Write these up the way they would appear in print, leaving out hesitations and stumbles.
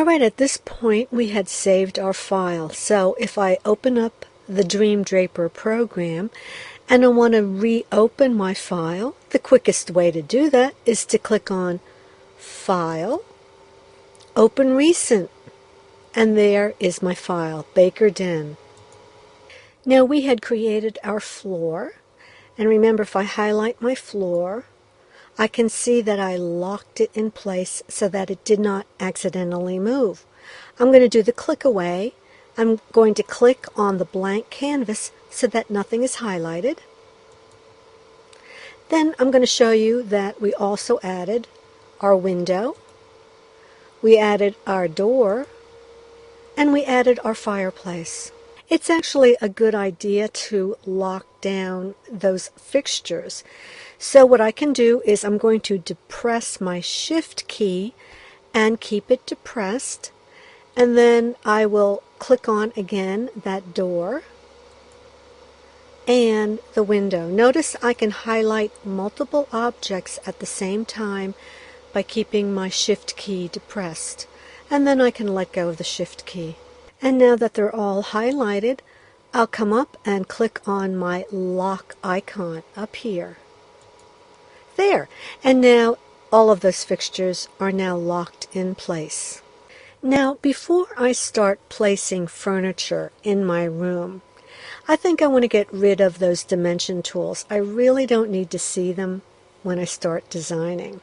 Alright, at this point we had saved our file. So if I open up the Dream Draper program and I want to reopen my file, the quickest way to do that is to click on File, Open Recent, and there is my file, Baker Den. Now we had created our floor, and remember, if I highlight my floor, I can see that I locked it in place so that it did not accidentally move. I'm going to do the click away. I'm going to click on the blank canvas so that nothing is highlighted. Then I'm going to show you that we also added our window, we added our door, and we added our fireplace. It's actually a good idea to lock down those fixtures. So what I can do is I'm going to depress my Shift key and keep it depressed, and then I will click on again that door and the window. Notice I can highlight multiple objects at the same time by keeping my Shift key depressed, and then I can let go of the Shift key. And now that they're all highlighted, I'll come up and click on my lock icon up here. There, and now all of those fixtures are now locked in place. Now, before I start placing furniture in my room, I think I want to get rid of those dimension tools. I really don't need to see them when I start designing.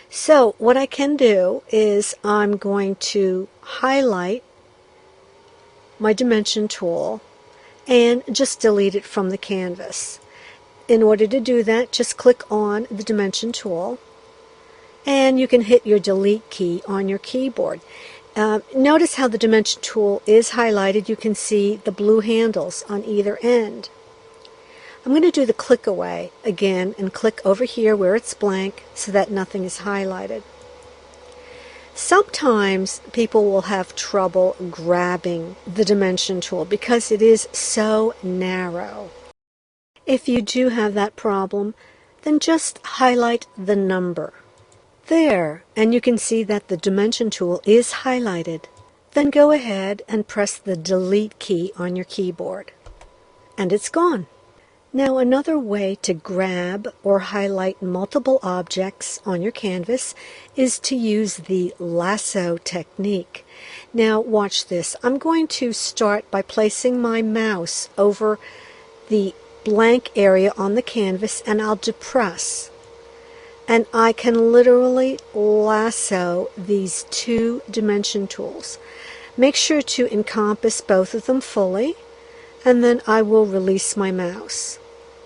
So what I can do is I'm going to highlight my dimension tool and just delete it from the canvas. In order to do that, just click on the dimension tool and you can hit your delete key on your keyboard. Notice how the dimension tool is highlighted. You can see the blue handles on either end. I'm going to do the click away again and click over here where it's blank so that nothing is highlighted. Sometimes people will have trouble grabbing the dimension tool because it is so narrow. If you do have that problem, then just highlight the number. There, and you can see that the dimension tool is highlighted. Then go ahead and press the delete key on your keyboard, and it's gone. Now another way to grab or highlight multiple objects on your canvas is to use the Lasso Technique. Now watch this. I'm going to start by placing my mouse over the blank area on the canvas, and I'll depress. And I can literally lasso these two dimension tools. Make sure to encompass both of them fully, and then I will release my mouse.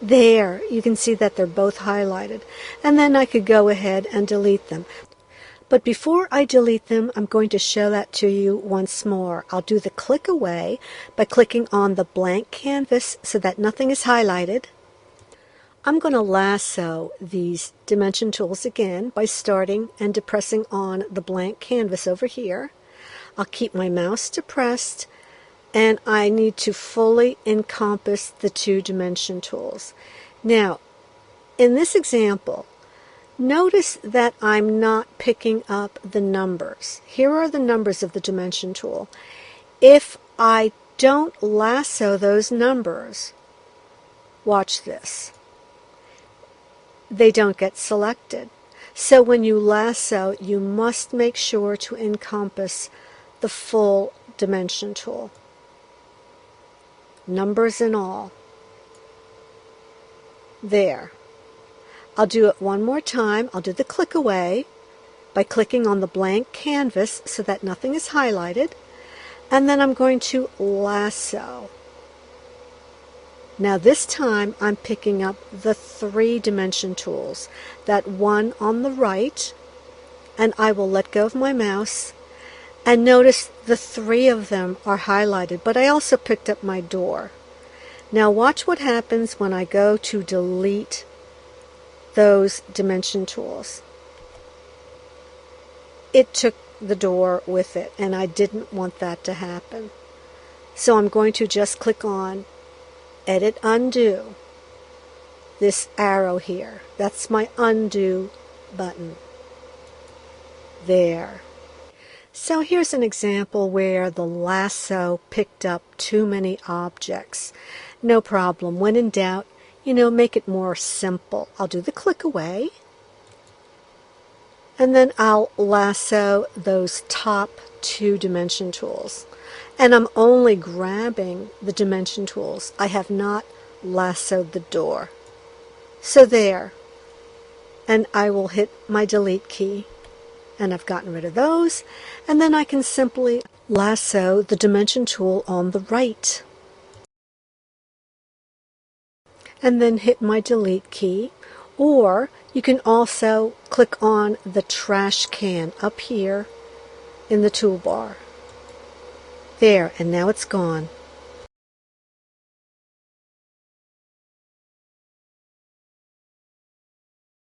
There, you can see that they're both highlighted, and then I could go ahead and delete them. But before I delete them, I'm going to show that to you once more. I'll do the click away by clicking on the blank canvas so that nothing is highlighted. I'm going to lasso these dimension tools again by starting and depressing on the blank canvas over here. I'll keep my mouse depressed, and I need to fully encompass the two dimension tools. Now, in this example, notice that I'm not picking up the numbers. Here are the numbers of the dimension tool. If I don't lasso those numbers, watch this, they don't get selected. So when you lasso, you must make sure to encompass the full dimension tool, numbers and all. There. I'll do it one more time. I'll do the click away by clicking on the blank canvas so that nothing is highlighted, and then I'm going to lasso. Now this time I'm picking up the three dimension tools, that one on the right, and I will let go of my mouse, and notice the three of them are highlighted, but I also picked up my door. Now watch what happens when I go to delete those dimension tools. It took the door with it, and I didn't want that to happen. So I'm going to just click on Edit Undo, this arrow here. That's my undo button. There. So here's an example where the lasso picked up too many objects. No problem. When in doubt, make it more simple. I'll do the click away, and then I'll lasso those top two dimension tools. And I'm only grabbing the dimension tools. I have not lassoed the door. So there. And I will hit my delete key. And I've gotten rid of those. And then I can simply lasso the dimension tool on the right. And then hit my delete key. Or you can also click on the trash can up here in the toolbar. There, and now it's gone.